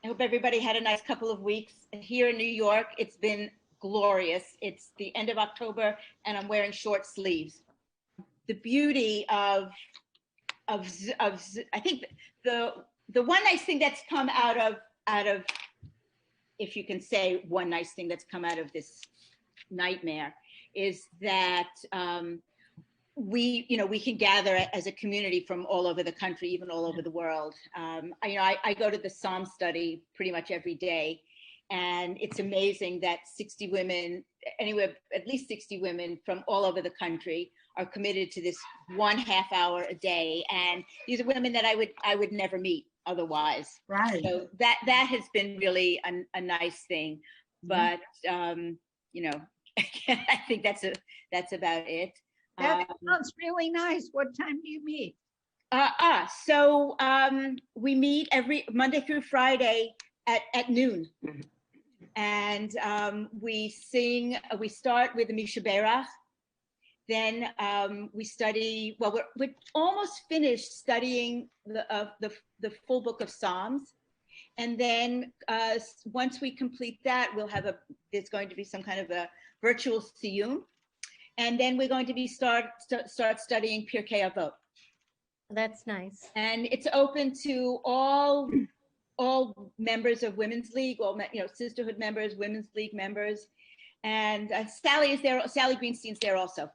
I hope everybody had a nice couple of weeks. Here in New York, it's been glorious. It's the end of October, and I'm wearing short sleeves. The beauty of I think the one nice thing that's come out of, if you can say one nice thing that's come out of this nightmare, is that we can gather as a community from all over the country, even all over the world. I go to the Psalm study pretty much every day, and it's amazing that 60 women, anywhere at least 60 women from all over the country, are committed to this 1/2 hour a day, and these are women that I would never meet otherwise. Right. So that has been really a nice thing, but I think that's about it. That sounds really nice. What time do you meet? So we meet every Monday through Friday at noon. And we sing, we start with the Misha Berach. Then we study, well, we're almost finished studying the full book of Psalms. And then once we complete that, there's going to be some kind of a virtual siyum. And then we're going to be start studying Pirkei Avot. That's nice. And it's open to all members of Women's League, all Sisterhood members, Women's League members, and Sally is there. Sally Greenstein's there also.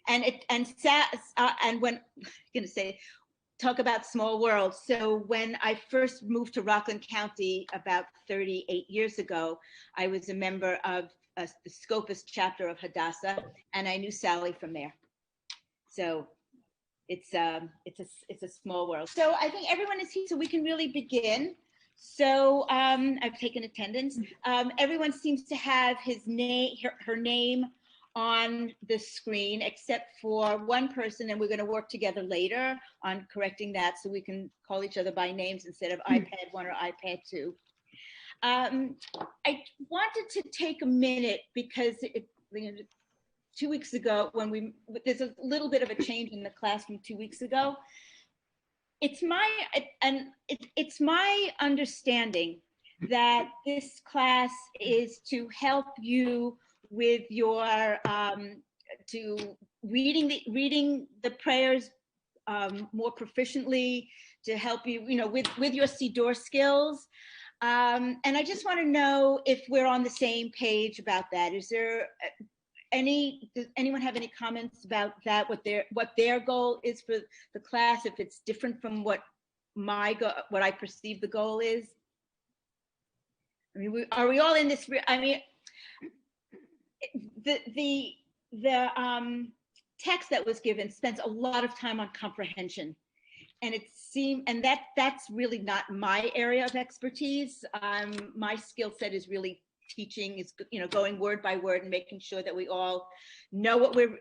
And when I'm going to say, talk about small world. So when I first moved to Rockland County about 38 years ago, I was a member of the Scopus chapter of Hadassah, and I knew Sally from there. So it's a small world. So I think everyone is here, so we can really begin. So I've taken attendance. Everyone seems to have her name on the screen, except for one person, and we're going to work together later on correcting that, so we can call each other by names instead of iPad 1 or iPad 2. I wanted to take a minute because 2 weeks ago, there's a little bit of a change in the class from 2 weeks ago. It's my understanding that this class is to help you with your to reading the prayers more proficiently, to help you, with your Siddur skills. And I just want to know if we're on the same page about that. Does anyone have any comments about that? What their goal is for the class, if it's different from what I perceive the goal is? I mean, are we all in this? I mean, the text that was given spends a lot of time on comprehension. And that's really not my area of expertise. My skill set is really teaching, is going word by word and making sure that we all know what we're,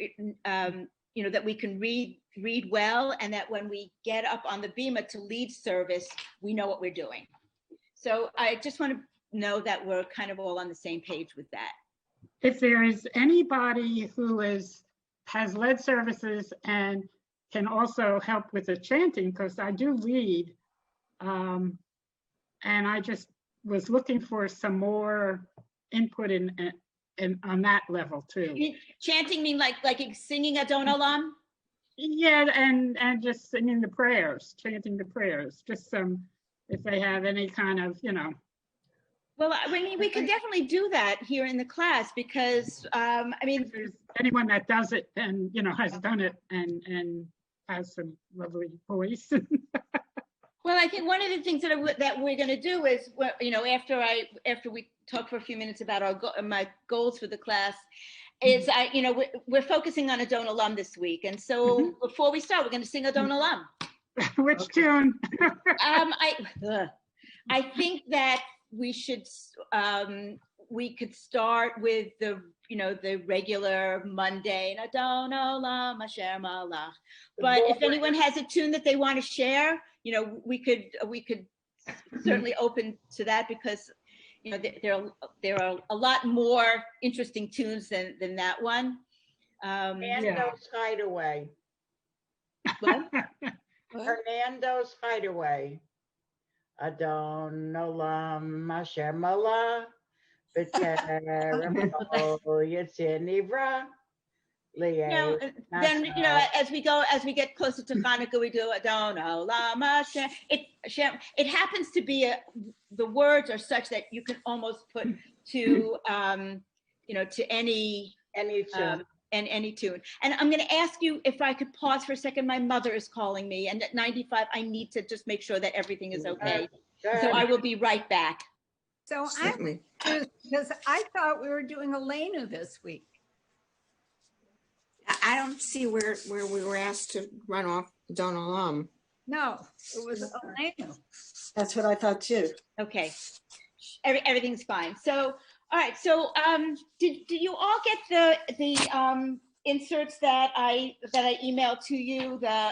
that we can read well, and that when we get up on the bima to lead service, we know what we're doing. So I just want to know that we're kind of all on the same page with that. If there is anybody who has led services and can also help with the chanting, because I do read, and I just was looking for some more input in on that level too. Chanting mean like singing Adon Olam? Yeah, and just singing the prayers, chanting the prayers. Just if they have any kind of, Well, I mean, we can definitely do that here in the class because, if there's anyone that does it and, has done it and has some lovely voice. Well, I think one of the things that we're going to do is, after we talk for a few minutes about my goals for the class, is we're focusing on Adon Olam this week, and so before we start, we're going to sing Adon Olam. Which tune? I think that we could start with the regular mundane Adon Olam Asher Malach. But if anyone has a tune that they want to share, we could certainly open to that, because there are a lot more interesting tunes than that one. Hernando's Hideaway. What? Hernando's Hideaway. Adon Olam Hashem Allah, B'Terem Kol Yitzir Nivra. Then as we get closer to Hanukkah, we do Adon Olam Hashem. It happens to be the words are such that you can almost put to to any tune. Any tune. And I'm going to ask you if I could pause for a second. My mother is calling me, and at 95, I need to just make sure that everything is okay. So I will be right back. So I'm confused because I thought we were doing Elenu this week. I don't see where we were asked to run off Don Olam. No, it was Elenu. That's what I thought too. Okay, everything's fine. So, all right. So, did you all get the inserts that I emailed to you? There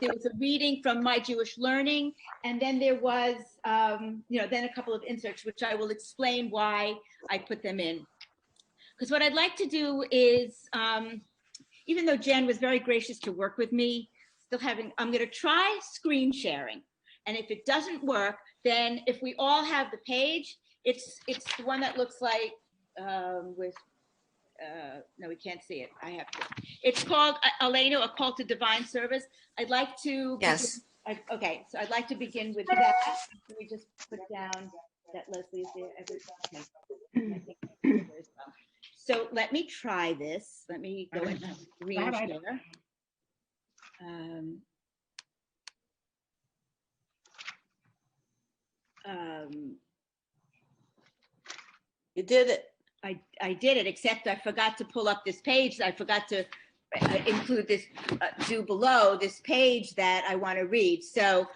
was a reading from My Jewish Learning, and then there was then a couple of inserts, which I will explain why I put them in. Because what I'd like to do is, even though Jen was very gracious to work with me, I'm going to try screen sharing. And if it doesn't work, then if we all have the page, it's the one that looks like no, we can't see it. I have to. It's called Elenu, A Call to Divine Service. I'd like to. Yes. Okay, so I'd like to begin with that. Let me just put down that Leslie is there. Okay. So let me try this. Let me go in screen share. You did it. I did it, except I forgot to pull up this page. I forgot to include this, do below this page that I want to read. So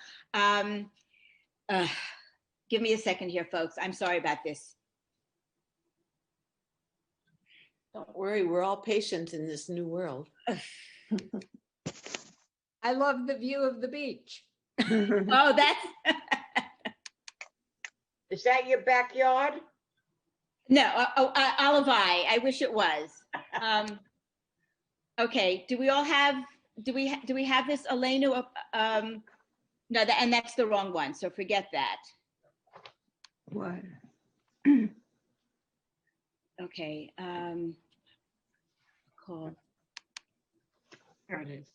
give me a second here, folks. I'm sorry about this. Don't worry, we're all patient in this new world. I love the view of the beach. Oh, that's. Is that your backyard? No, Olivai. I wish it was. Okay. Do we all have? Do we have this Elenu? No, and that's the wrong one. So forget that. What? Okay. Cool. There it is.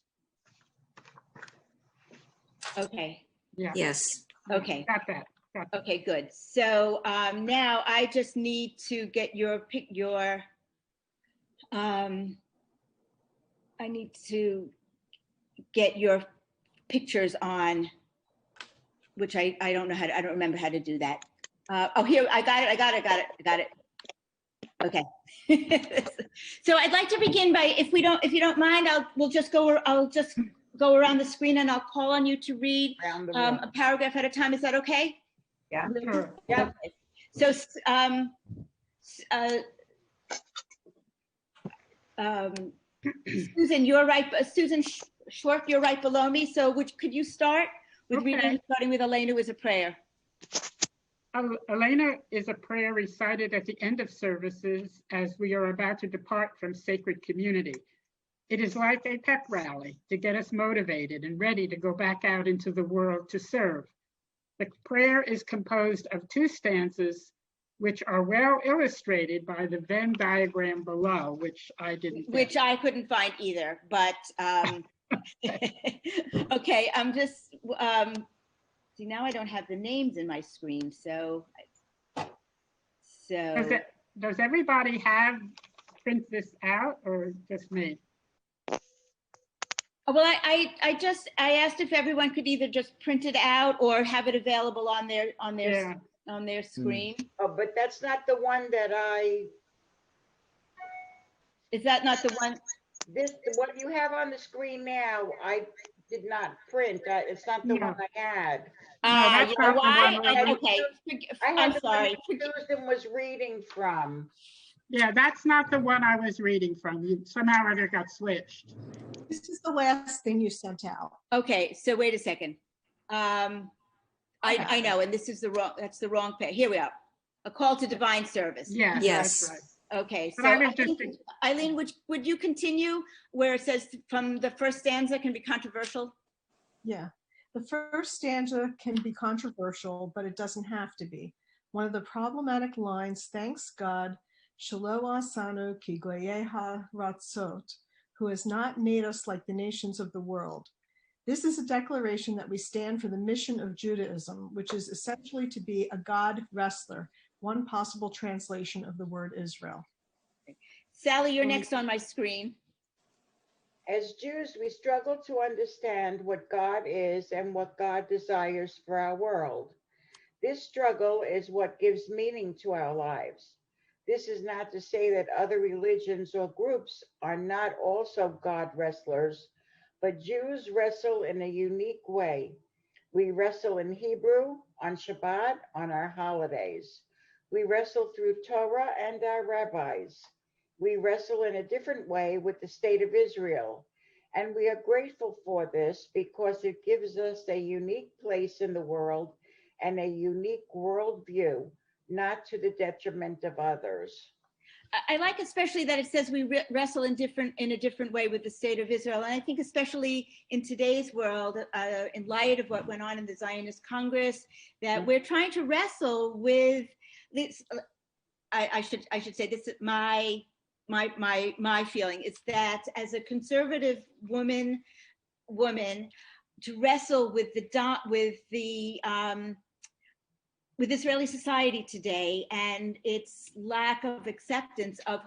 Okay. Yeah. Yes. Okay. Got that. Okay, good. So now I just need to get I need to get your pictures on, which I don't know how to, I don't remember how to do that. Oh, here, I got it. Okay. So I'd like to begin by, if you don't mind, I'll just go around the screen and I'll call on you to read a paragraph at a time. Is that okay? Yeah. Sure. Yeah. Okay. So, Susan, you're right. Susan Schwartz, you're right below me. So, could you start with reading, starting with Elenu as a prayer? Elena is a prayer recited at the end of services as we are about to depart from sacred community. It is like a pep rally to get us motivated and ready to go back out into the world to serve. The prayer is composed of 2 stanzas, which are well illustrated by the Venn diagram below, which I didn't. Which I couldn't find either, but okay. I'm just see, now I don't have the names in my screen, so. Does everybody print this out, or just me? Well, I asked if everyone could either just print it out or have it available on their screen. Oh, but that's not the one that Is that not the one? what you have on the screen now, I did not print. It's not the one I had. that's You know not the why? one Okay, I had I'm the sorry. one Susan was reading from. Yeah, that's not the one I was reading from. Somehow it got switched. This is the last thing you sent out. Okay, so wait a second. I know, and that's the wrong page. Here we are. A call to divine service. Yeah, Yes. that's right. Okay, But so I was just Eileen, would you continue where it says from the first stanza can be controversial? Yeah. The first stanza can be controversial, but it doesn't have to be. One of the problematic lines, thanks God, Shelo Asanu ki goyeha ratzot, who has not made us like the nations of the world. This is a declaration that we stand for the mission of Judaism, which is essentially to be a God wrestler, one possible translation of the word Israel. Sally, you're next on my screen. As Jews, we struggle to understand what God is and what God desires for our world. This struggle is what gives meaning to our lives. This is not to say that other religions or groups are not also God wrestlers, but Jews wrestle in a unique way. We wrestle in Hebrew, on Shabbat, on our holidays. We wrestle through Torah and our rabbis. We wrestle in a different way with the state of Israel. And we are grateful for this because it gives us a unique place in the world and a unique worldview, not to the detriment of others. I like especially that it says we wrestle in a different way with the state of Israel. And I think especially in today's world, in light of what went on in the Zionist Congress, that we're trying to wrestle with this. I should say this is my feeling is that as a conservative woman to wrestle with with Israeli society today and its lack of acceptance of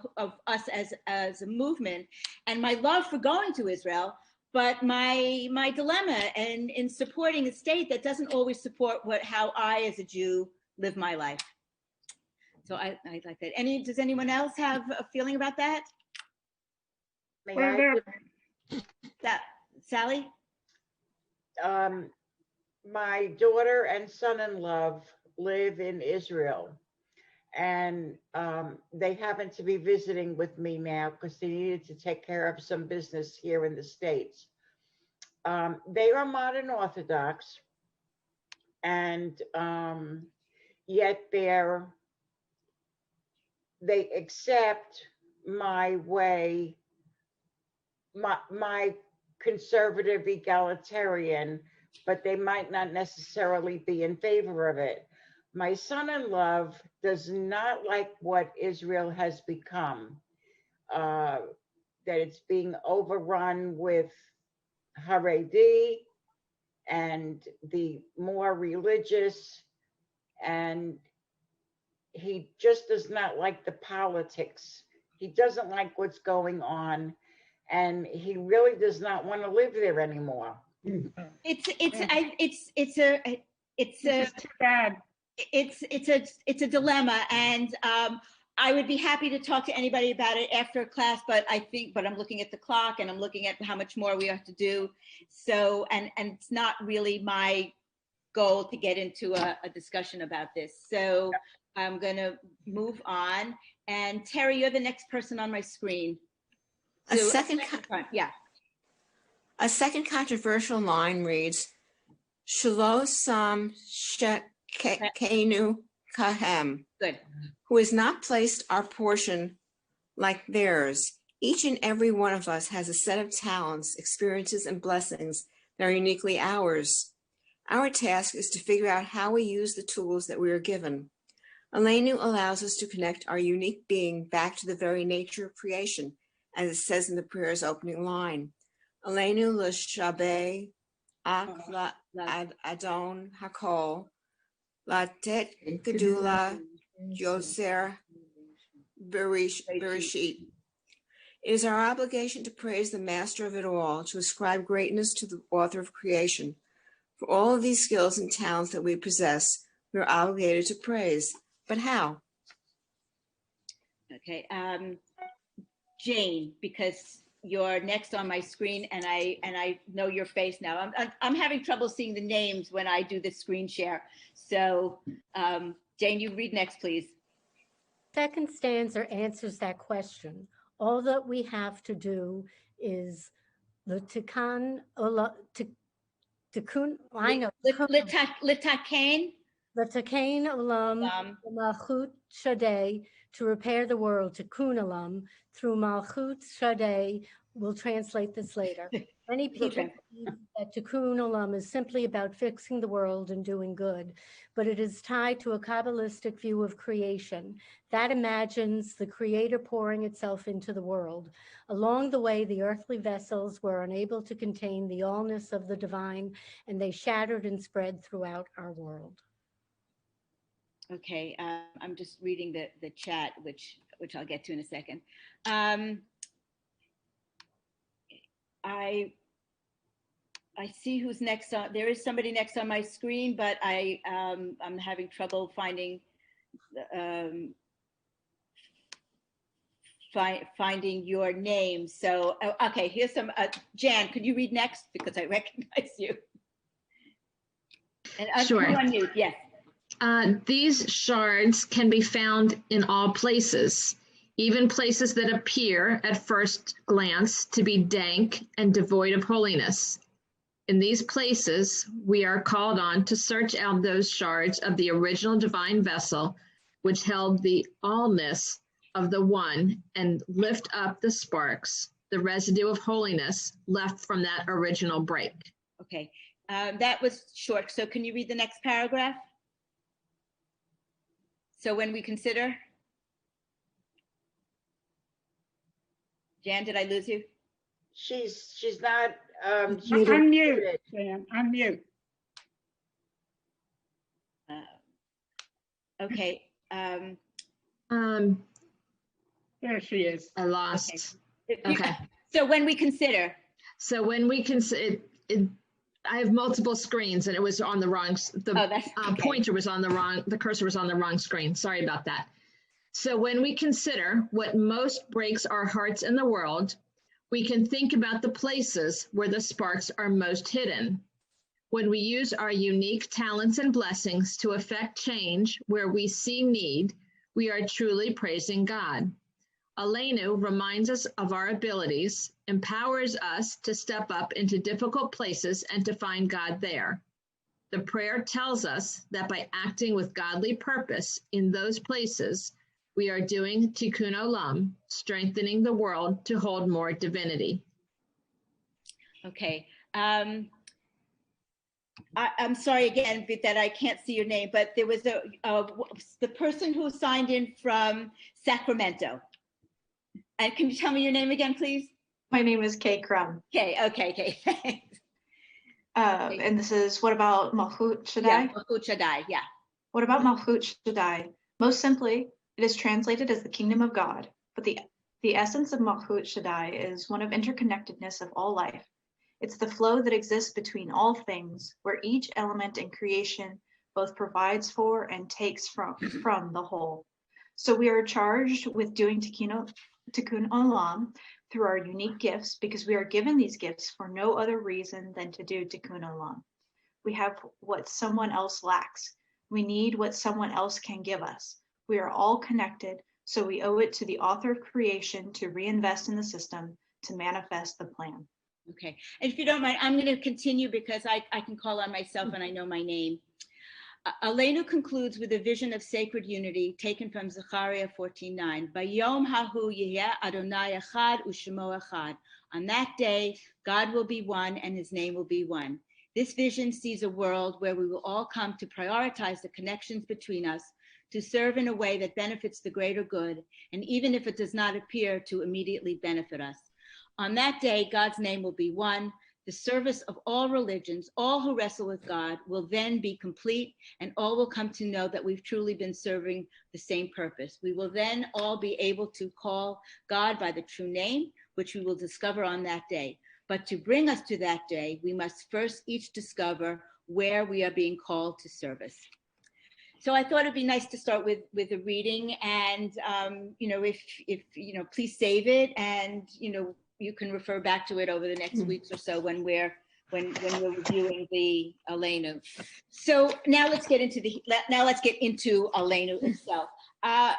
us as a movement, and my love for going to Israel, but my dilemma and in supporting a state that doesn't always support how I as a Jew live my life. So I like that. Does anyone else have a feeling about that? Sally? My daughter and son-in-law live in Israel, and they happen to be visiting with me now because they needed to take care of some business here in the States. They are modern Orthodox, and yet they accept my way, my conservative egalitarian, but they might not necessarily be in favor of it. My son-in-law does not like what Israel has become, that it's being overrun with Haredi and the more religious, and he just does not like the politics. He doesn't like what's going on, and he really does not want to live there anymore. It's too bad. It's a dilemma, and I would be happy to talk to anybody about it after class, but I'm looking at the clock and I'm looking at how much more we have to do. So, and it's not really my goal to get into a discussion about this. So I'm gonna move on. And Terry, you're the next person on my screen. A second controversial line reads, Shelo Sam Shekenu Kahem. Good. Who has not placed our portion like theirs. Each and every one of us has a set of talents, experiences, and blessings that are uniquely ours. Our task is to figure out how we use the tools that we are given. Elenu allows us to connect our unique being back to the very nature of creation, as it says in the prayer's opening line. Elenu l'shabeh ak adon hakol latet gedula yoser bereshit. It is our obligation to praise the master of it all, to ascribe greatness to the author of creation. For all of these skills and talents that we possess, we are obligated to praise. But how? Okay, Jane, because you're next on my screen, and I know your face now. I'm having trouble seeing the names when I do the screen share. So, Jane, you read next, please. Second stanza answers that question. All that we have to do is the tikkun. I know. L'takain. L'takain olam malchut shadei, to repair the world, tikkun olam, through malchut shadei, we'll translate this later. Many We'll people believe that Tikkun Olam is simply about fixing the world and doing good, but it is tied to a Kabbalistic view of creation that imagines the Creator pouring itself into the world. Along the way, the earthly vessels were unable to contain the allness of the divine, and they shattered and spread throughout our world. Okay, I'm just reading the chat, which I'll get to in a second. I see who's next on. There is somebody next on my screen, but I'm having trouble finding finding your name. So okay, here's some. Jan, could you read next because I recognize you? And Sure. Unmute, yes. These shards can be found in all places, even places that appear at first glance to be dank and devoid of holiness. In these places, we are called on to search out those shards of the original divine vessel, which held the allness of the one, and lift up the sparks, the residue of holiness left from that original break. Okay, that was short. So can you read the next paragraph? So when we consider, Jan, did I lose you? She's not. She's Unmute, Jan, unmute. Okay. There she is. I lost. Okay. Okay. So when we consider. So when we consider, I have multiple screens and it was on the wrong, pointer was on the wrong, the cursor was on the wrong screen. Sorry about that. So when we consider what most breaks our hearts in the world, we can think about the places where the sparks are most hidden. When we use our unique talents and blessings to effect change where we see need, we are truly praising God. Elenu reminds us of our abilities, empowers us to step up into difficult places and to find God there. The prayer tells us that by acting with godly purpose in those places, we are doing Tikkun Olam, strengthening the world to hold more divinity. Okay. I'm sorry again that I can't see your name, but there was the person who signed in from Sacramento. And can you tell me your name again, please? My name is Kay Crum. Okay, thanks. And this is, what about Malchut Shaddai? Yeah, Malchut Shaddai, yeah. What about Malchut Shaddai? Most simply, it is translated as the kingdom of God, but the essence of Malchut Shaddai is one of interconnectedness of all life. It's the flow that exists between all things, where each element in creation both provides for and takes from the whole. So we are charged with doing Tikkun Olam through our unique gifts, because we are given these gifts for no other reason than to do Tikkun Olam. We have what someone else lacks. We need what someone else can give us. We are all connected, so we owe it to the author of creation to reinvest in the system to manifest the plan. Okay, and if you don't mind, I'm going to continue because I can call on myself and I know my name. Elenu concludes with a vision of sacred unity taken from Zechariah 14:9. Bayom hahu yeh Adonai echad u'shemo echad. On that day, God will be one and his name will be one. This vision sees a world where we will all come to prioritize the connections between us, to serve in a way that benefits the greater good, and even if it does not appear to immediately benefit us. On that day, God's name will be one. The service of all religions, all who wrestle with God, will then be complete, and all will come to know that we've truly been serving the same purpose. We will then all be able to call God by the true name, which we will discover on that day. But to bring us to that day, we must first each discover where we are being called to service. So I thought it'd be nice to start with a reading, and if please save it, and you can refer back to it over the next weeks or so when we're reviewing the Elenu. So now let's get into Elenu itself. I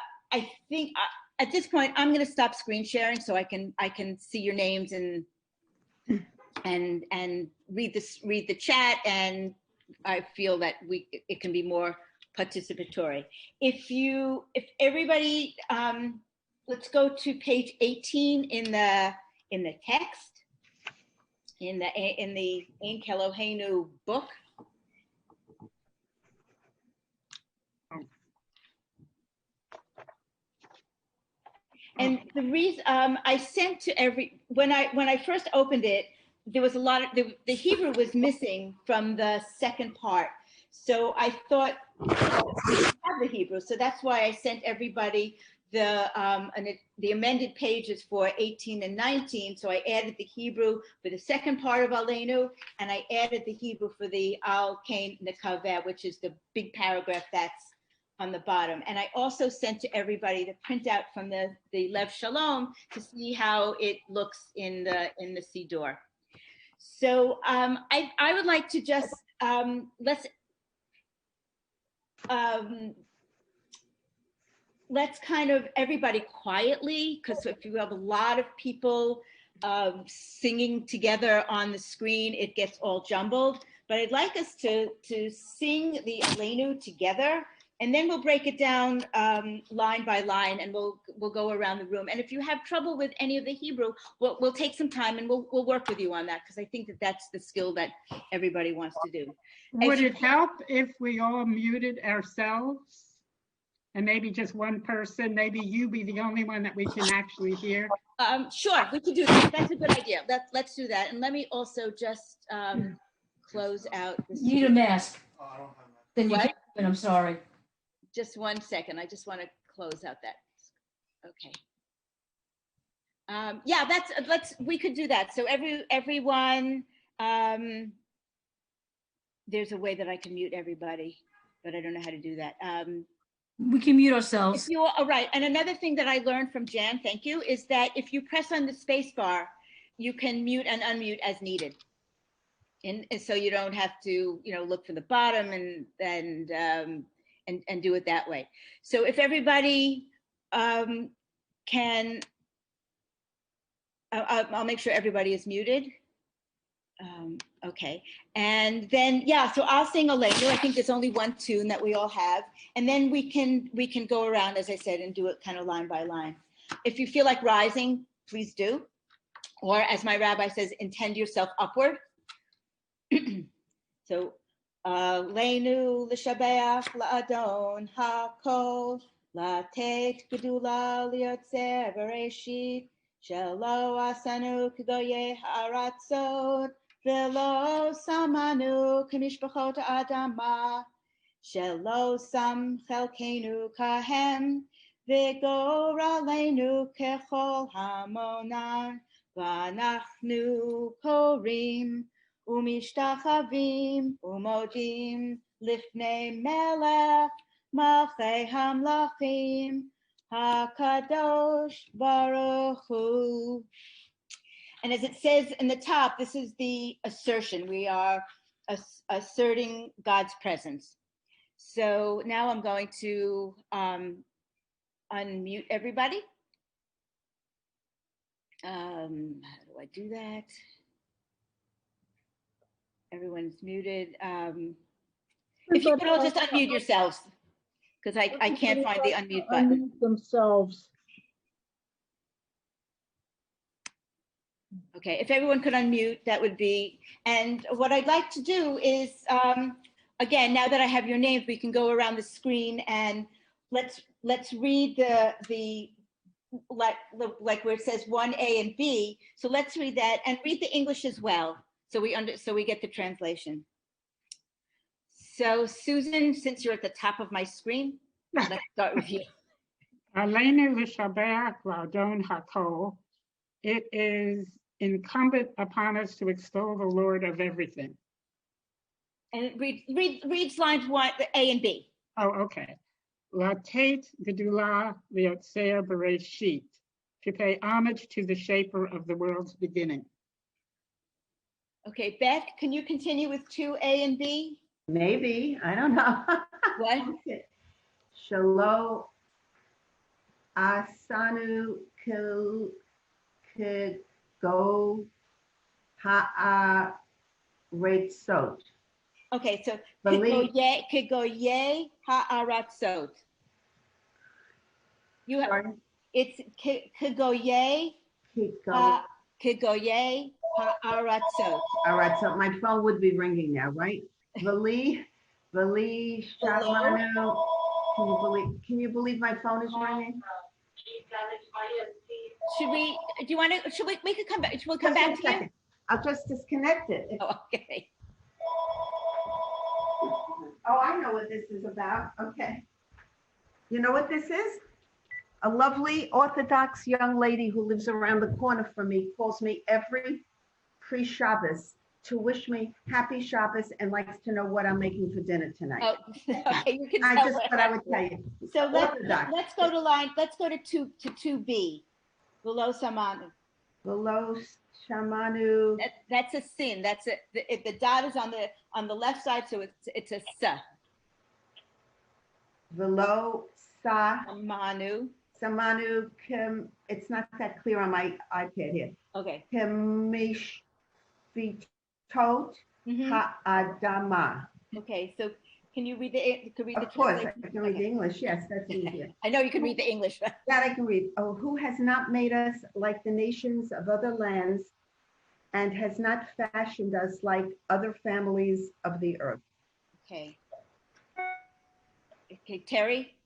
think at this point I'm going to stop screen sharing so I can see your names and read the chat, and I feel that it can be more participatory. If everybody, let's go to page 18 in in the text, in the Ein Keloheinu book. And the reason I sent to when I first opened it, there was a lot of the Hebrew was missing from the second part. So I thought we have the Hebrew. So that's why I sent everybody the amended pages for 18 and 19. So I added the Hebrew for the second part of Elenu, and I added the Hebrew for the Al Kain Nekaveh, which is the big paragraph that's on the bottom. And I also sent to everybody the printout from the Lev Shalom to see how it looks in the Siddur. So I would like to just let's kind of everybody quietly, because if you have a lot of people singing together on the screen, it gets all jumbled. But I'd like us to sing the Elenu together, and then we'll break it down line by line, and we'll go around the room. And if you have trouble with any of the Hebrew, we'll take some time and we'll work with you on that, because I think that's the skill that everybody wants to do. Would it help if we all muted ourselves? And maybe just one person, maybe you be the only one that we can actually hear? Sure, we could do that. That's a good idea. Let's do that. And let me also just close out. You need a mask. Oh, I don't have that. Then you can't, but I'm sorry. Just 1 second. I just want to close out that. Okay. Yeah, we could do that. So everyone, there's a way that I can mute everybody, but I don't know how to do that. We can mute ourselves. All right. And another thing that I learned from Jan, thank you, is that if you press on the space bar, you can mute and unmute as needed. And so you don't have to, look for the bottom and do it that way. So if everybody can, I'll make sure everybody is muted. Okay, and then so I'll sing Elenu. I think there's only one tune that we all have, and then we can go around, as I said, and do it kind of line by line. If you feel like rising, please do, or as my rabbi says, intend yourself upward. So Elenu l'shabeach la'adon hakol latet gedula liotzer bereshit shelo asanu k'goyeh haratzot velo samanu k'mishpachot adama shelo sam chelkenu kahem v'goralenu kechol hamonan v'anachnu korim umishtachavim umodim lifnei melech malchei hamlachim hakadosh baruch hu. And as it says in the top, this is the assertion. We are asserting God's presence. So now I'm going to unmute everybody. How do I do that? Everyone's muted. If you could all just unmute yourselves, because I can't find the unmute button. Unmute themselves. Okay, if everyone could unmute, that would be, and what I'd like to do is, again, now that I have your names, we can go around the screen and let's read the like where it says 1A and B. So let's read that and read the English as well. So we get the translation. So Susan, since you're at the top of my screen, let's start with you. Elenu l'shabeach la'adon hakol. It is incumbent upon us to extol the Lord of everything. And it reads lines 1, A and B. Oh, okay. Latet gedula liotzer bereshit. To pay homage to the shaper of the world's beginning. Okay, Beth, can you continue with 2A and B? Maybe, I don't know. What? Shelo asanu go ha'aratzot. Okay, so kegoye ha'aratzot. You have it's kegoye Kigoye ha'aratzot. All right, so my phone would be ringing now, right? Vali Shamanu. Can you believe my phone is ringing? Should we could come back, we'll come back to you? I'll just disconnect it. Oh, okay. Oh, I know what this is about. Okay. You know what this is? A lovely Orthodox young lady who lives around the corner from me calls me every pre-Shabbos to wish me happy Shabbos and likes to know what I'm making for dinner tonight. Oh, okay, you can I tell just what thought I would tell you. So Orthodox. let's go to 2B. Below Samanu. Below Shamanu. That's a sin. That's if the dot is on the left side, so it's a sa. Below Sa. Samanu. Samanu Kim. It's not that clear on my iPad here. Okay. Kemish Vitot Ha'adama. Okay, so can you read the Of course, I can read the English. Yes, that's easier. I know you can read the English. That I can read. Oh, who has not made us like the nations of other lands and has not fashioned us like other families of the earth. Okay. Okay, Terry.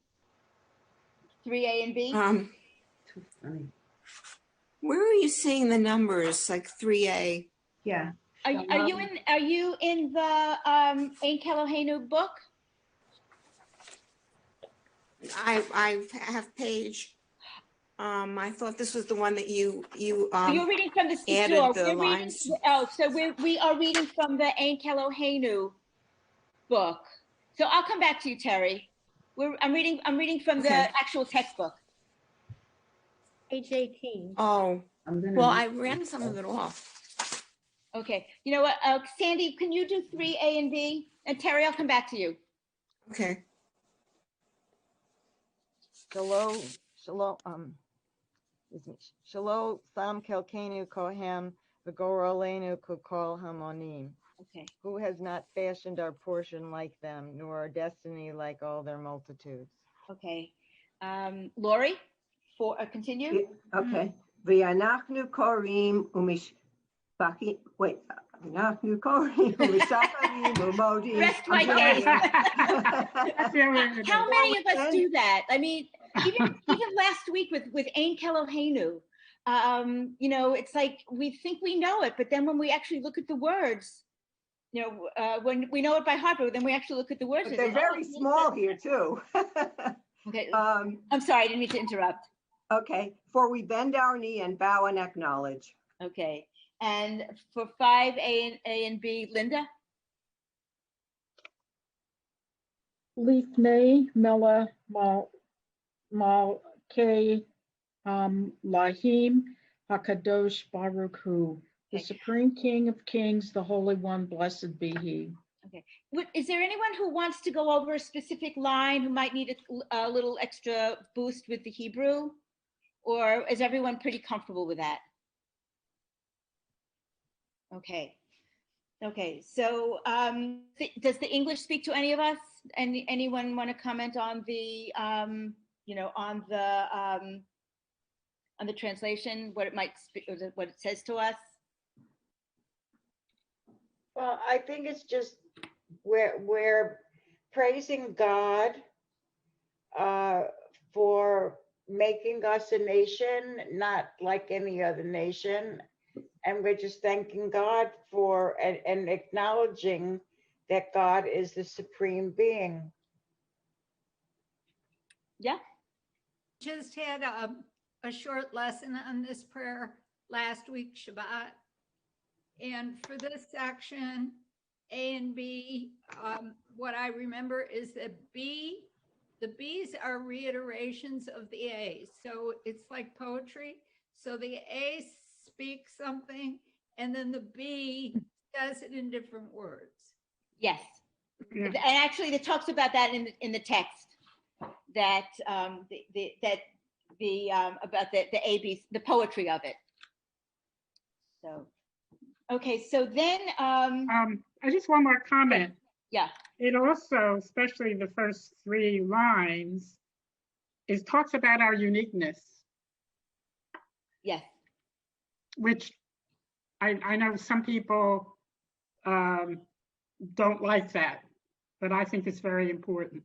3A and B. Too funny. Where are you seeing the numbers like 3A? Yeah. Are you in the Ein Kelohenu book? I have page. I thought this was the one that you You're reading from the added the lines. So we are reading from the Ein Kelohenu book. So I'll come back to you, Terry. I'm reading from the actual textbook. Page 18. Oh, well, I ran some of it off. Okay. You know what, Sandy, can you do 3A and B? And Terry, I'll come back to you. Okay. Shalom, Shalom, Sam Kelkenu Kohem, Vigorolenu Kukol Hamonim. Okay. Who has not fashioned our portion like them, nor our destiny like all their multitudes. Okay. Lori, continue. Okay. V'anachnu korim umishpaki. Wait. V'anachnu korim umishpakim umodim. Rest my case. How many of us do that? I mean, even last week with Ein Kelohenu, you know, it's like we think we know it, but then when we actually look at the words, you know, when we know it by heart, but then we actually look at the words. But they're very small here too. Okay. I'm sorry, I didn't mean to interrupt. Okay. For we bend our knee and bow and acknowledge. Okay. And for 5A and B, Linda? Lifnei Mela Malkei Lahim Hakadosh Baruch Hu. The Supreme King of Kings, the Holy One, blessed be He. Okay. Is there anyone who wants to go over a specific line who might need a little extra boost with the Hebrew? Or is everyone pretty comfortable with that? Okay. Okay. So does the English speak to any of us? Anyone want to comment on the, you know, on the translation, what it might, what it says to us? Well, I think it's just we're praising God for making us a nation, not like any other nation. And we're just thanking God for and acknowledging that God is the supreme being. Yeah. Just had a short lesson on this prayer last week, Shabbat. And for this section, A and B, what I remember is that the B's are reiterations of the A's. So it's like poetry. So the A speaks something, and then the B says it in different words. Yes. Yeah. And actually, it talks about that in the text, that about the AB's, the poetry of it. So. Okay, so then I just one more comment. Yeah. It also, especially the first 3 lines, talks about our uniqueness. Yes. Which I know some people don't like that, but I think it's very important.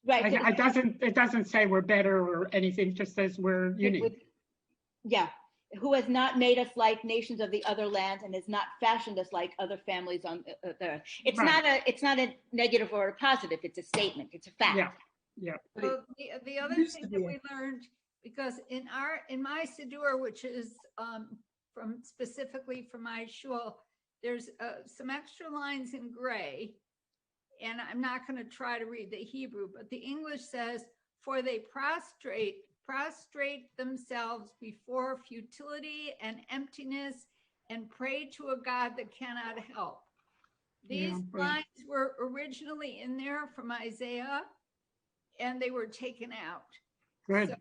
Right. It doesn't say we're better or anything, it just says we're unique. Yeah. Who has not made us like nations of the other lands and has not fashioned us like other families on the earth. It's right. It's not a negative or a positive. It's a statement. It's a fact. Yeah. Yeah. So the other thing that we learned, because in my Siddur, which is specifically for my shul, there's some extra lines in gray, and I'm not going to try to read the Hebrew, but the English says, "For they prostrate themselves before futility and emptiness and pray to a God that cannot help." These lines were originally in there from Isaiah, and they were taken out. Good. So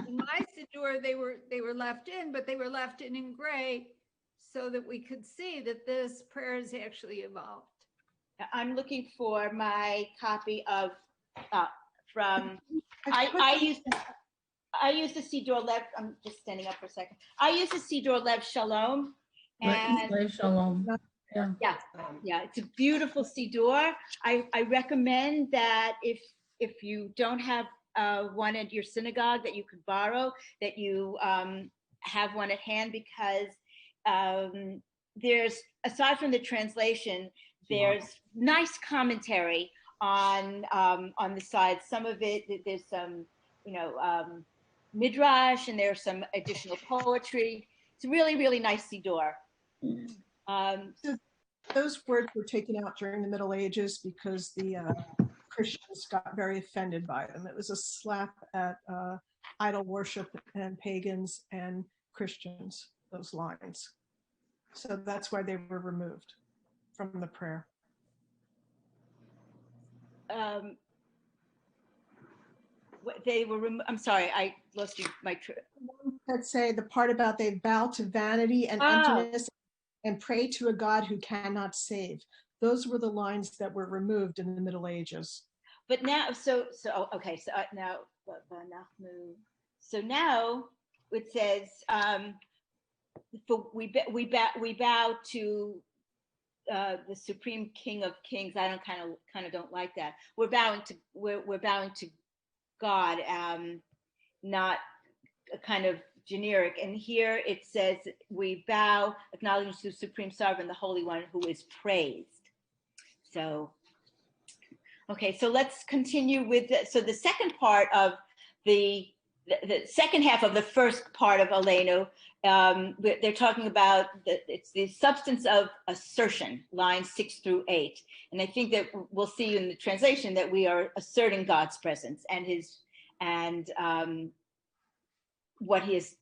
in my Siddur, they were left in, but they were left in gray so that we could see that this prayer is actually evolved. I'm looking for my copy of from I use the Siddur Lev. I'm just standing up for a second. I use the Siddur Lev Shalom. And Lev Shalom. Yeah, it's a beautiful Siddur. I recommend that if you don't have one at your synagogue that you could borrow, that you have one at hand, because there's, aside from the translation, there's nice commentary on the side. Some of it, there's some, midrash, and there's some additional poetry. It's a really, really nice Siddur. So those words were taken out during the Middle Ages because the Christians got very offended by them. It was a slap at idol worship and pagans and Christians, those lines. So that's why they were removed from the prayer. They were, I'm sorry, I lost you. Let's say the part about they bow to vanity and emptiness and pray to a God who cannot save. Those were the lines that were removed in the Middle Ages. But now, now it says, we bow to the Supreme King of Kings. I kind of don't like that. We're bowing to God, not a kind of generic. And here it says, we bow, acknowledging to the Supreme Sovereign, the Holy One, who is praised. So, okay, so let's continue with the second part of the second half of the first part of Elenu. They're talking about it's the substance of assertion, lines 6 through 8. And I think that we'll see in the translation that we are asserting God's presence and what he is,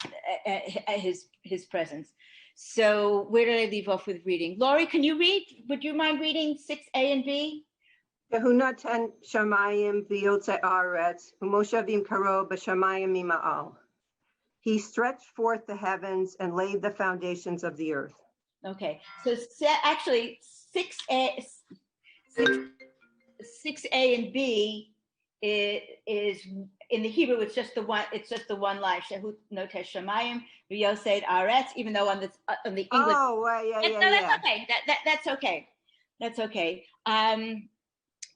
his presence. So where did I leave off with reading? Laurie, can you read? Would you mind reading 6A and B? V'hunatan shamayim v'yotzei haaretz, u'moshavim karo b'shamayim mima'al. He stretched forth the heavens and laid the foundations of the earth. Okay, so actually 6A and B is in the Hebrew. It's just the one. It's just the one line. Shehut notesh shamayim v'yosed aretz. Even though on the English. Oh, yeah. That's okay. That's okay. That's okay.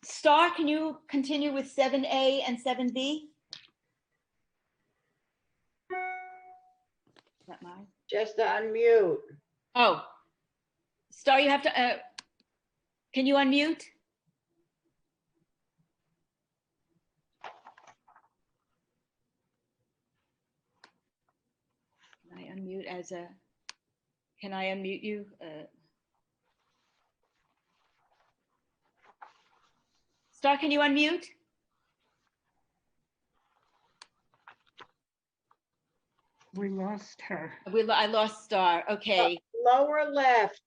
Star, can you continue with 7A and 7B? Is that mine? Just to unmute. Oh, Star, you have to. Can you unmute? Can I unmute you? Star, can you unmute? We lost her. I lost Star. Okay. Lower left.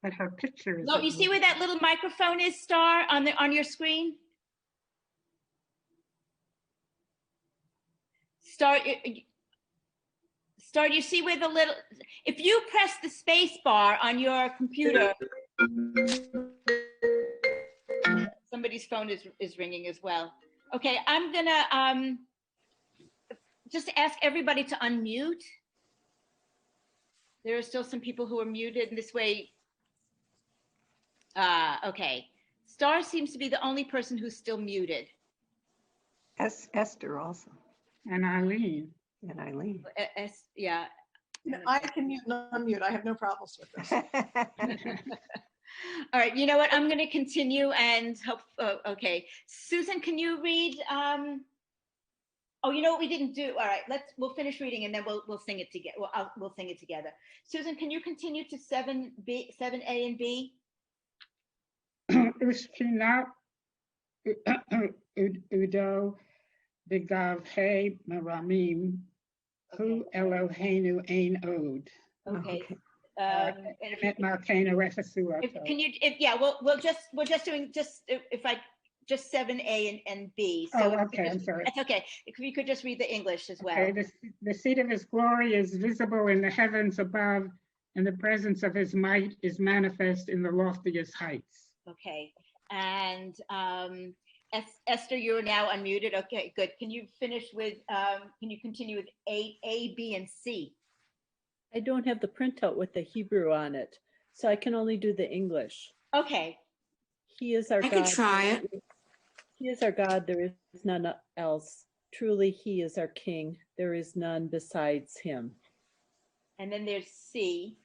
But her picture is. No, you see where that little microphone is, Star, on your screen? Star, do you see where the little, if you press the space bar on your computer, somebody's phone is ringing as well. Okay, I'm gonna just ask everybody to unmute. There are still some people who are muted in this way. Okay. Star seems to be the only person who's still muted. Esther also. And Eileen. And Eileen. Yeah. I can mute and unmute. I have no problems with this. All right, you know what? I'm going to continue and hope. Okay, Susan, can you read? Oh, you know what we didn't do? All right, we'll finish reading and then we'll sing it together. We'll sing it together. Susan, can you continue to 7A and B? Ushkina Udo Bigav He Maramim Hu Eloheinu Ein Od. Okay. Can you? We're just doing if I just 7A and B. So okay, I'm sorry. That's okay. If you could just read the English as well. Okay, the seat of his glory is visible in the heavens above, and the presence of his might is manifest in the loftiest heights. Okay, and Esther, you're now unmuted. Okay, good. Can you finish with? Can you continue with A, B, and C? I don't have the printout with the Hebrew on it, so I can only do the English. Okay. He is our God. I can try it. He is our God. There is none else. Truly, he is our King. There is none besides him. And then there's C.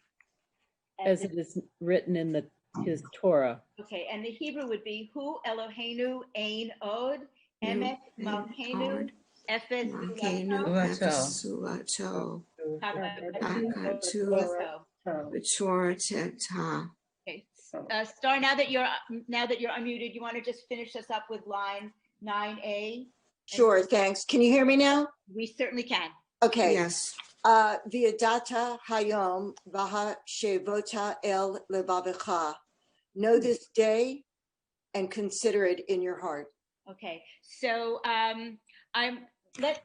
As it is written in his Torah. Okay, and the Hebrew would be Hu Eloheinu Ein Od Emet Malkeinu Efes Sulato Hakatu B'Torah. Okay, Star. Now that you're unmuted, you want to just finish us up with line 9A? Sure, thanks. Can you hear me now? We certainly can. Okay. Yes. V'yadata hayom v'ha shevota el levavecha. Know this day and consider it in your heart. Okay, so let's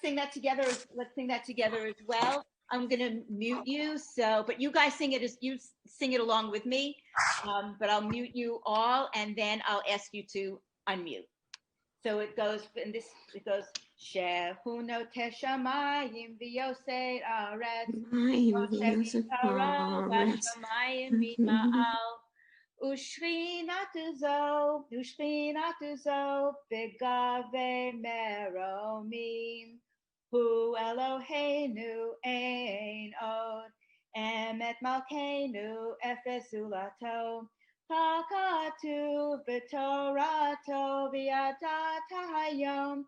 sing that together. Let's sing that together as well. I'm gonna mute you. But you guys sing it along with me. But I'll mute you all, and then I'll ask you to unmute. So it goes. Shehuno teshamayim v'yosei aretz v'yosei v'shamayim mima'al ushrinatu zo begave meromim hu Eloheinu ein od emet malkeinu efes ulato Hakatu b'torato v'yadata hayom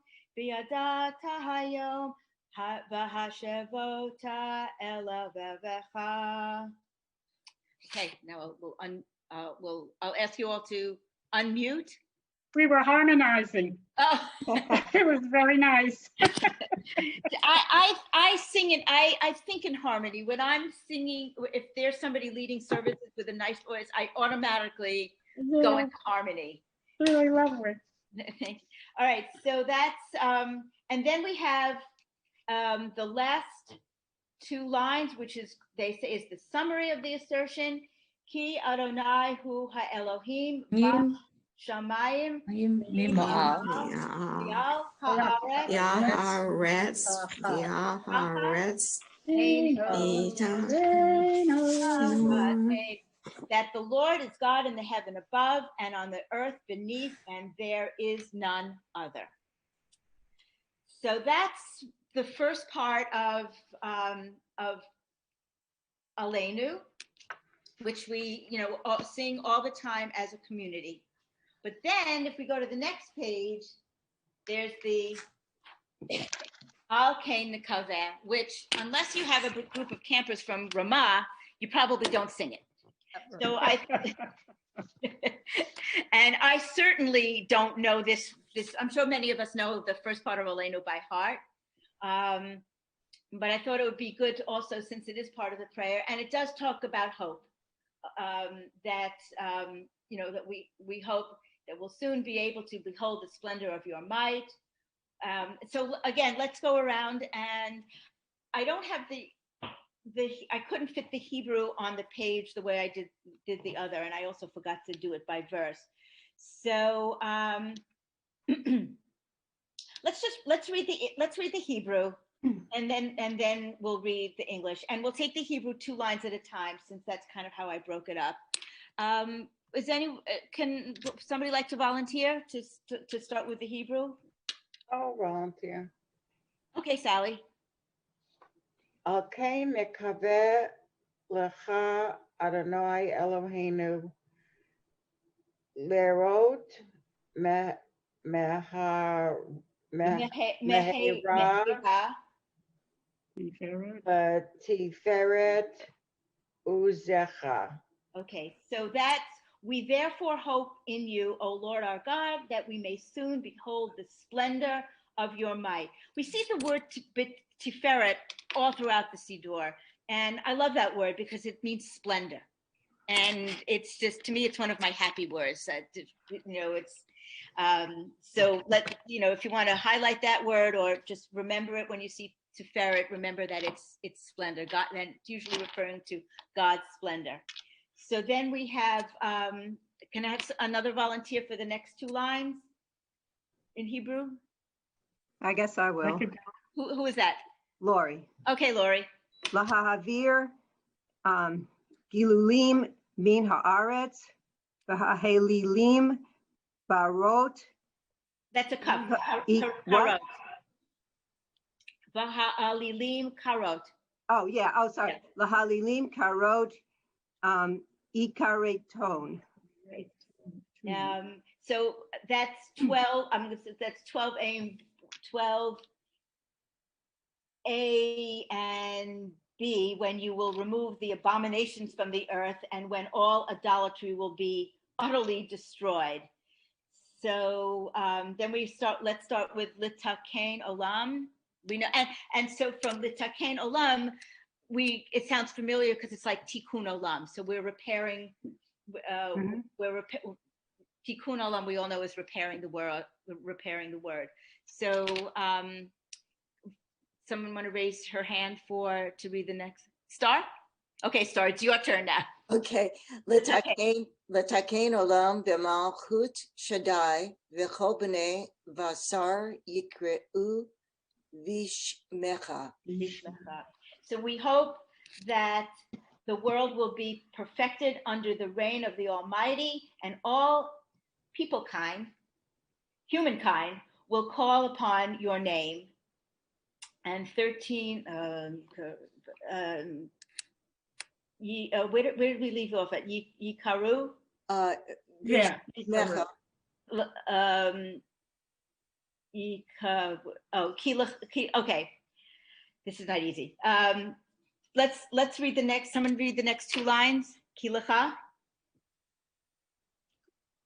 v'hashevota elavevecha. Okay, now I'll ask you all to unmute. We were harmonizing. Oh. It was very nice. I sing it. I think in harmony. When I'm singing, if there's somebody leading services with a nice voice, I automatically go into harmony. Really lovely. Thanks. All right. So that's and then we have the last two lines, which is they say is the summary of the assertion. Ki Adonai hu ha'Elohim Shamayim Mima'al Yaharetz that the Lord is God in the heaven above and on the earth beneath, and there is none other. So that's the first part of Elenu, which we sing all the time as a community. But then if we go to the next page, there's the Al Kain Nekaveh, which unless you have a group of campers from Ramah, you probably don't sing it. So and I certainly don't know this. I'm sure many of us know the first part of Elenu by heart. But I thought it would be good also, since it is part of the prayer, and it does talk about hope, that we hope that we'll soon be able to behold the splendor of your might. So again, let's go around, and I don't have I couldn't fit the Hebrew on the page the way I did the other, and I also forgot to do it by verse. So let's read the Hebrew, and then we'll read the English, and we'll take the Hebrew 2 lines at a time, since that's kind of how I broke it up. Can somebody like to volunteer to start with the Hebrew? I'll volunteer. Okay, Sally. Okay, mekaveh lecha Adonai Eloheinu lerot mehera tiferet uzecha. Okay, so that's, we therefore hope in you, O Lord our God, that we may soon behold the splendor of your might. We see the word tiferet all throughout the Siddur, and I love that word because it means splendor. And it's just, to me, it's one of my happy words. It's so if you want to highlight that word or just remember it when you see Tiferet, remember that it's splendor. God, and it's usually referring to God's splendor. So then we have, can I have another volunteer for the next 2 lines in Hebrew? I guess I will. Who is that? Lori. Okay, Lori. Lahavir gilulim min haaretz v'hahelilim barot. That's a cup. What? V'ha'alilim karot. Oh, yeah. Oh, sorry. Yeah. Lahalilim karot ikareton. So that's 12. That's 12A, 12A and B, when you will remove the abominations from the earth and when all idolatry will be utterly destroyed. So then let's start with Litakein Olam. We know, and so from Litakein Olam, it sounds familiar because it's like Tikkun Olam. So we're repairing, Tikkun Olam, we all know, is repairing the word. So someone want to raise her hand to read the next? Star? Okay, Star, it's your turn now. Okay. Letakein olam b'malchut shaddai v'chol b'nei v'asar yikreu vishmecha. So we hope that the world will be perfected under the reign of the Almighty, and all humankind, will call upon your name. And 13, where did we leave off at? Yikaru? Yeah. Okay. This is not easy. Let's read the next. Someone read the next 2 lines. Kilacha.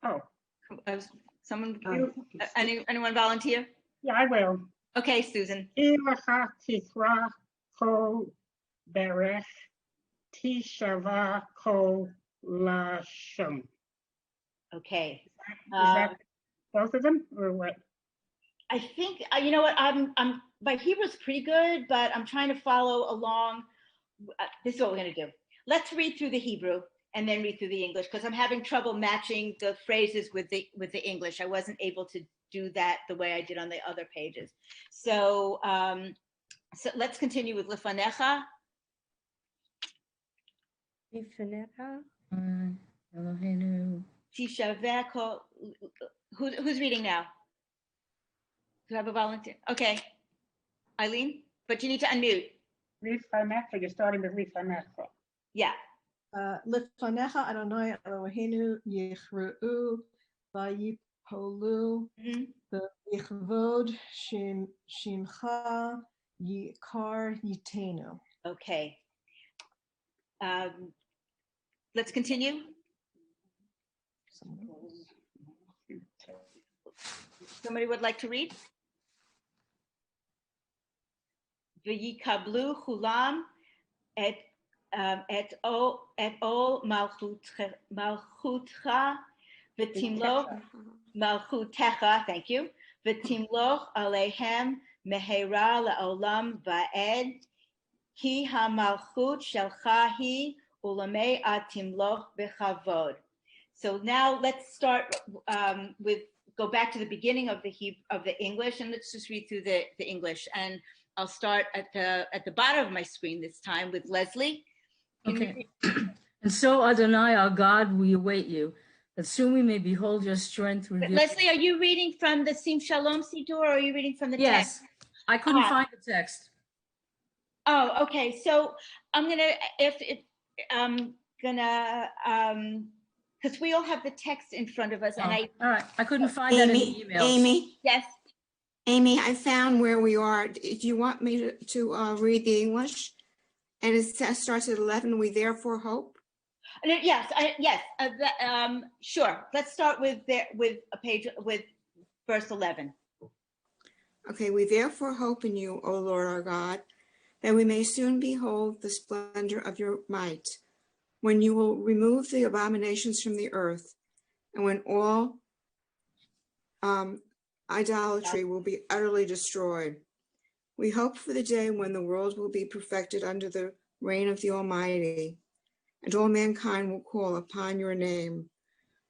Oh. Someone. Anyone volunteer? Yeah, I will. Okay, Susan. Kilacha tikra ko berech tishava ko lashem. Okay. Is that both of them or what? I think, you know what, my Hebrew's pretty good, but I'm trying to follow along. This is what we're going to do. Let's read through the Hebrew and then read through the English, because I'm having trouble matching the phrases with the English. I wasn't able to do that the way I did on the other pages. So let's continue with Lifanecha. Lifanecha. Elohenu. Tishaveko. Who's reading now? Do I have a volunteer? Okay. Eileen, but you need to unmute. Lifanecha, you're starting with Lifanecha. Yeah. Lifanecha Adonai Eloheinu Yichreu Vayipolu V'Yichvod Shimcha Yikar Yitenu. Okay. Let's continue. Somebody would like to read? V'yikablu chulam et ol malchutcha v'timloch malchutecha, thank you, v'timloch alehem mehera la'olam va'ed ki ha-malchut shelcha hi ulamei atimloch b'chavod. So now let's start go back to the beginning of the English, and let's just read through the English. And I'll start at the bottom of my screen this time with Leslie. Okay. And so, Adonai, our God, we await you, that soon we may behold your strength revealed. Leslie, are you reading from the Sim Shalom Siddur, or are you reading from the text? Yes, I couldn't find the text. Oh, okay. So I'm gonna, because we all have the text in front of us, and all right, I couldn't find that in the emails. Amy. Yes. Amy, I found where we are. Do you want me to read the English? And it starts at 11. We therefore hope. Yes, yes. Sure. Let's start with verse 11. Okay, we therefore hope in you, O Lord our God, that we may soon behold the splendor of your might, when you will remove the abominations from the earth, and when all idolatry will be utterly destroyed. We hope for the day when the world will be perfected under the reign of the Almighty, and all mankind will call upon your name,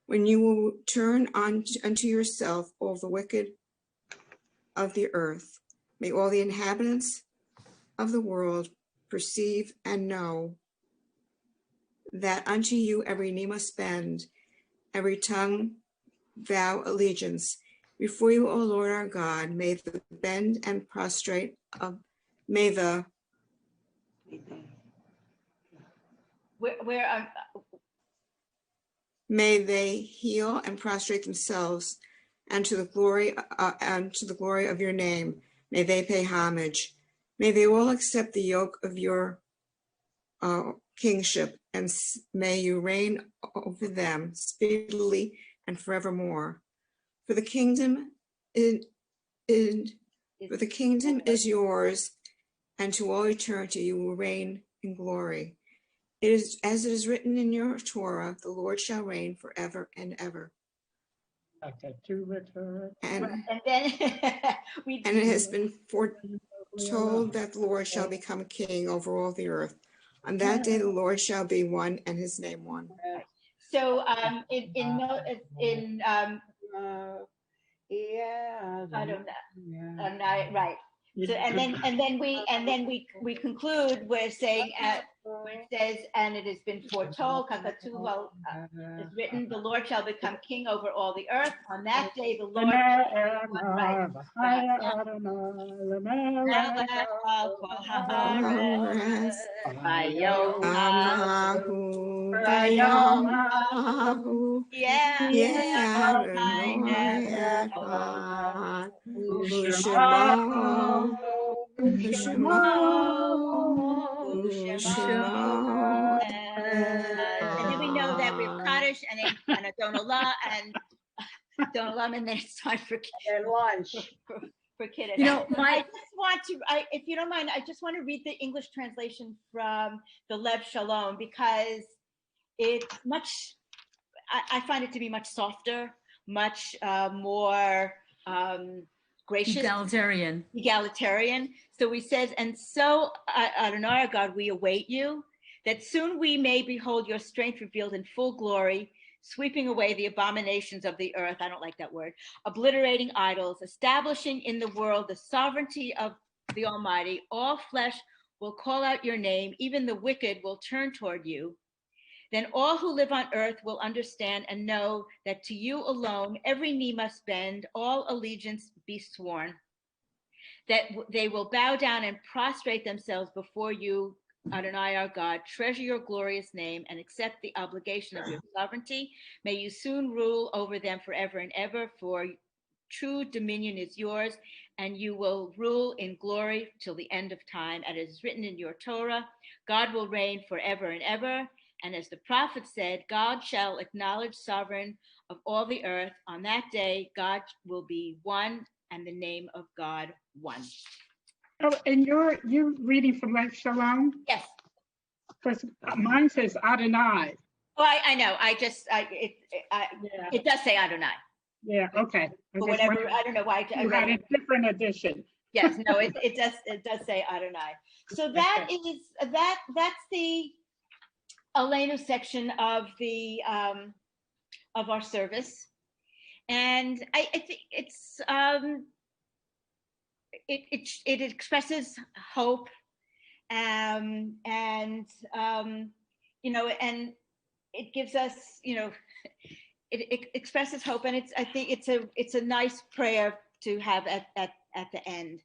when you will turn unto yourself all the wicked of the earth. May all the inhabitants of the world perceive and know that unto you every knee must bend, every tongue vow allegiance. Before you, O Lord our God, may the bend and prostrate of, may they heal and prostrate themselves, and to the glory of your name, may they pay homage. May they all accept the yoke of your kingship, and may you reign over them speedily and forevermore. For the kingdom is yours, and to all eternity you will reign in glory. It is as it is written in your Torah, the Lord shall reign forever and ever. And then and it has been foretold that the Lord shall become king over all the earth. On that day, the Lord shall be one, and his name one. So right. So and then we conclude. We're saying it says, and it has been foretold, is written, the Lord shall become king over all the earth. On that day, the Lord and then we know that we have Kaddish and Adonallah and Adonallah, and then it's time for lunch for Kiddush. You know, I just want to, if you don't mind, I just want to read the English translation from the Lev Shalom, because it's much. I find it to be much softer, much more gracious, egalitarian. So he says, and so Adonai our God, we await you, that soon we may behold your strength revealed in full glory, sweeping away the abominations of the earth. I don't like that word. Obliterating idols, establishing in the world the sovereignty of the Almighty. All flesh will call out your name. Even the wicked will turn toward you. Then all who live on earth will understand and know that to you alone every knee must bend, all allegiance be sworn, that they will bow down and prostrate themselves before you, Adonai our God. Treasure your glorious name and accept the obligation of your sovereignty. May you soon rule over them forever and ever, for true dominion is yours, and you will rule in glory till the end of time. As it is written in your Torah, God will reign forever and ever. And as the prophet said, God shall acknowledge sovereign of all the earth. On that day, God will be one, and the name of God one. Oh, and you're reading from Lev Shalom? Yes. Because mine says Adonai. Oh, I know. It does say Adonai. Yeah. Okay. But whatever. I don't know why. You had a different edition. Yes. No. It does say Adonai. So that is that's the Elenu section of the of our service, and I think it's it expresses hope, you know, and it gives us, you know, it expresses hope, and I think it's a nice prayer to have at the end.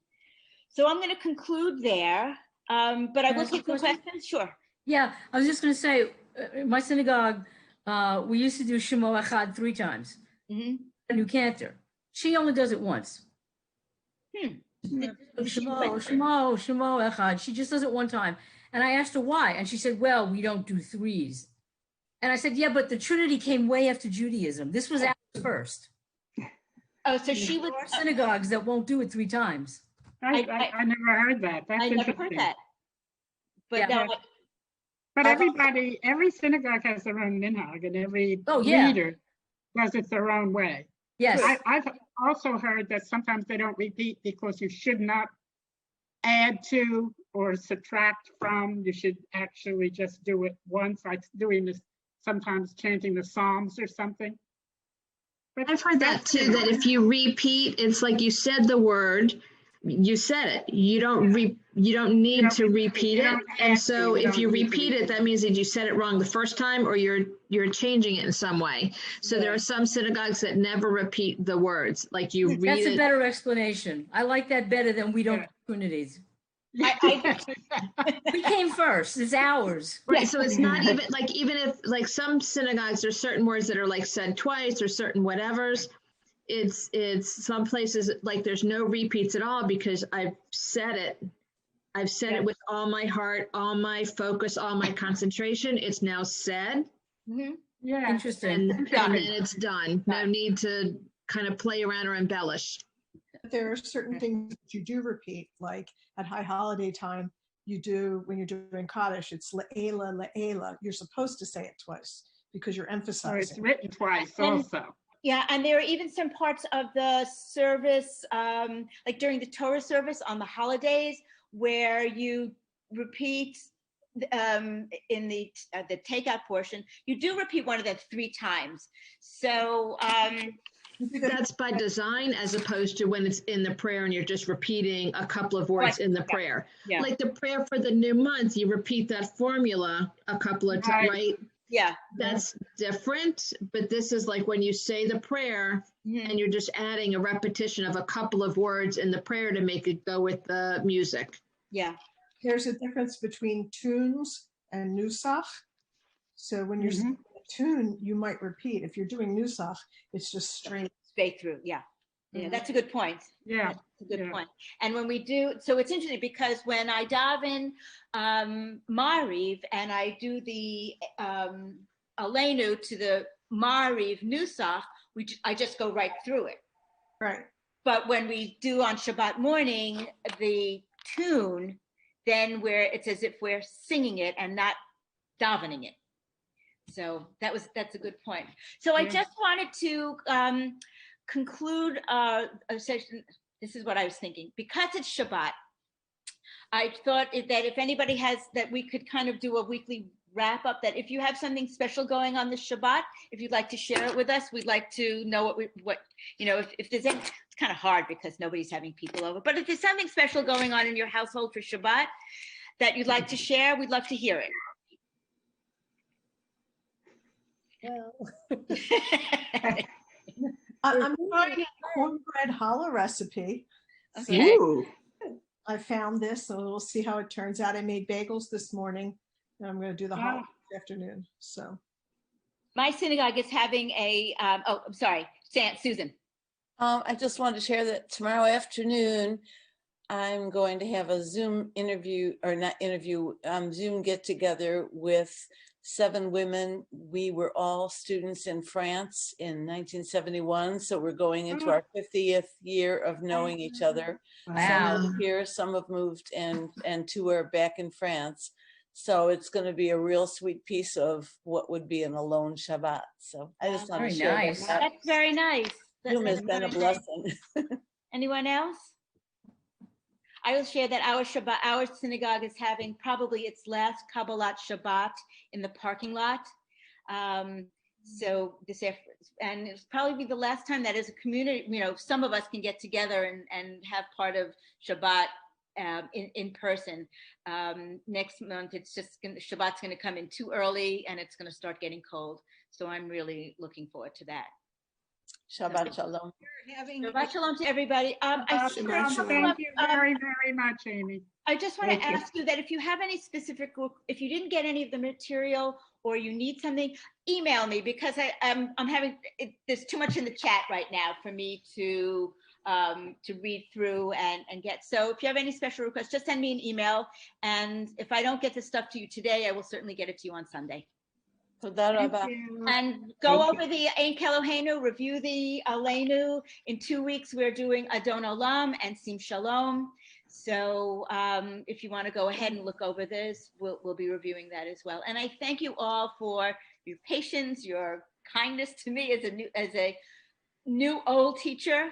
So I'm going to conclude there, but I will take some questions. Sure. Yeah, I was just going to say, in my synagogue, we used to do Shemo Echad 3 times. A new cantor. She only does it once. Shemo Echad. She just does it one time. And I asked her why, and she said, well, we don't do 3s. And I said, yeah, but the Trinity came way after Judaism. This was ours first. Oh, so she was synagogues that won't do it 3 times. I never heard that. That's I never heard that. But yeah. no, but every synagogue has their own minhag, and every leader does it their own way. Yes. I've also heard that sometimes they don't repeat because you should not add to or subtract from. You should actually just do it once, like doing this, sometimes chanting the Psalms or something. But I've heard that too, that if you repeat, it's like you said the word, you said it. You don't need to repeat it. And so if you repeat it, that means that you said it wrong the first time, or you're changing it in some way. So there are some synagogues that never repeat the words, like you read it. That's a better explanation. I like that better than we don't do Trinities. We came first. It's ours. Right. So it's not even like, even if like some synagogues, there's certain words that are like said twice or certain whatevers. It's some places like there's no repeats at all because I've said it. I've said it with all my heart, all my focus, all my concentration. It's now said. Yeah. Interesting. And then it's done. No need to kind of play around or embellish. There are certain things that you do repeat, like at high holiday time, you do, when you're doing Kaddish, it's le'ela, le'ela. You're supposed to say it twice because you're emphasizing. It's written twice also. Yeah, and there are even some parts of the service, like during the Torah service on the holidays, where you repeat in the takeout portion, you do repeat one of them 3 times. So that's by design, as opposed to when it's in the prayer and you're just repeating a couple of words in the prayer. Yeah. Like the prayer for the new month, you repeat that formula a couple of times, right? Yeah. That's different, but this is like when you say the prayer and you're just adding a repetition of a couple of words in the prayer to make it go with the music. Yeah. There's a difference between tunes and nusach. So when you're singing a tune, you might repeat. If you're doing nusach, it's just straight through. Yeah. Yeah, that's a good point. Yeah, that's a good point. And when we do, so it's interesting because when I daven Mariv and I do the Elenu to the Mariv Nusach, I just go right through it. Right. But when we do on Shabbat morning the tune, then it's as if we're singing it and not davening it. So that's a good point. So I just wanted to conclude a session. This is what I was thinking. Because it's Shabbat, I thought that if anybody has, that we could kind of do a weekly wrap up, that if you have something special going on this Shabbat, if you'd like to share it with us, we'd like to know what you know, if there's any, it's kind of hard because nobody's having people over, but if there's something special going on in your household for Shabbat that you'd like to share, we'd love to hear it. I'm trying a cornbread challah recipe. Okay. So I found this, so we'll see how it turns out. I made bagels this morning, and I'm going to do the challah this afternoon. So my synagogue is having a. I'm sorry, Susan. I just wanted to share that tomorrow afternoon, I'm going to have a Zoom interview, or not interview, Zoom get together with 7 women. We were all students in France in 1971. So we're going into our 50th year of knowing each other. Wow. Some are here, some have moved, and 2 are back in France. So it's going to be a real sweet piece of what would be an alone Shabbat. So I just want to share nice. that. That's very nice. Zoom has been a blessing. Anyone else? I will share that our synagogue is having probably its last Kabbalat Shabbat in the parking lot. So and it's probably be the last time that as a community, some of us can get together and have part of Shabbat in person. Next month, Shabbat's going to come in too early and it's going to start getting cold. So I'm really looking forward to that. Shabbat shalom. Shabbat shalom to everybody. Thank you very, very much, Amy. I just want to ask you that if you have any if you didn't get any of the material or you need something, email me, because I'm having, there's too much in the chat right now for me to read through and get. So if you have any special requests, just send me an email. And if I don't get the stuff to you today, I will certainly get it to you on Sunday. And go over the Ein Keloheinu, review the Elenu. In 2 weeks, we're doing Adon Olam and Sim Shalom. So if you want to go ahead and look over this, we'll be reviewing that as well. And I thank you all for your patience, your kindness to me as a new old teacher.